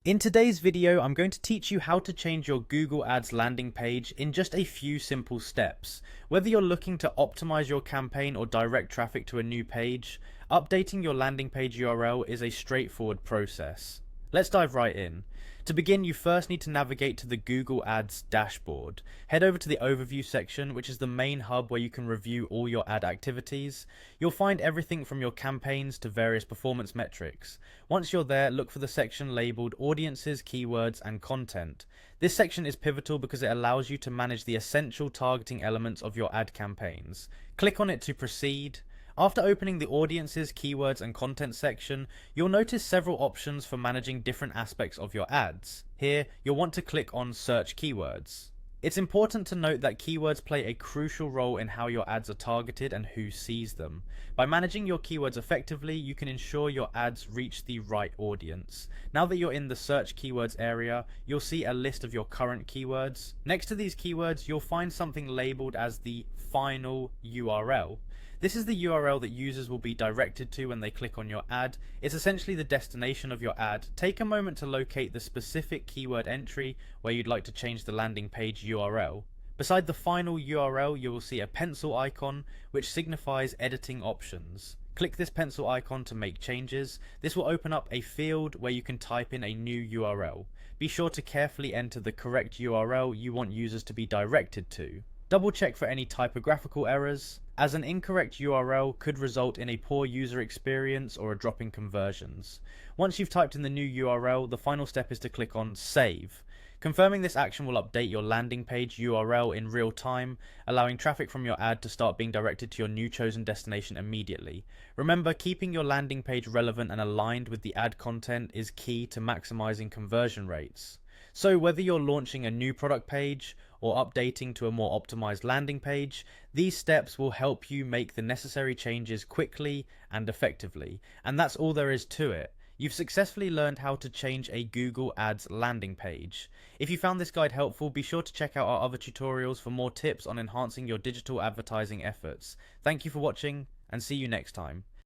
In today's video, I'm going to teach you how to change your Google Ads landing page in just a few simple steps. Whether you're looking to optimize your campaign or direct traffic to a new page, updating your landing page URL is a straightforward process. Let's dive right in. To begin, you first need to navigate to the Google Ads dashboard. Head over to the overview section, which is the main hub where you can review all your ad activities. You'll find everything from your campaigns to various performance metrics. Once you're there, look for the section labeled Audiences, Keywords, and Content. This section is pivotal because it allows you to manage the essential targeting elements of your ad campaigns. Click on it to proceed. After opening the Audiences, Keywords, and Content section, you'll notice several options for managing different aspects of your ads. Here, you'll want to click on Search Keywords. It's important to note that keywords play a crucial role in how your ads are targeted and who sees them. By managing your keywords effectively, you can ensure your ads reach the right audience. Now that you're in the Search Keywords area, you'll see a list of your current keywords. Next to these keywords, you'll find something labeled as the Final URL. This is the URL that users will be directed to when they click on your ad. It's essentially the destination of your ad. Take a moment to locate the specific keyword entry where you'd like to change the landing page URL. Beside the final URL, you will see a pencil icon which signifies editing options. Click this pencil icon to make changes. This will open up a field where you can type in a new URL. Be sure to carefully enter the correct URL you want users to be directed to. Double check for any typographical errors, as an incorrect URL could result in a poor user experience or a drop in conversions. Once you've typed in the new URL, the final step is to click on Save. Confirming this action will update your landing page URL in real time, allowing traffic from your ad to start being directed to your new chosen destination immediately. Remember, keeping your landing page relevant and aligned with the ad content is key to maximizing conversion rates. So whether you're launching a new product page or updating to a more optimized landing page, these steps will help you make the necessary changes quickly and effectively. And that's all there is to it. You've successfully learned how to change a Google Ads landing page. If you found this guide helpful, be sure to check out our other tutorials for more tips on enhancing your digital advertising efforts. Thank you for watching, and see you next time.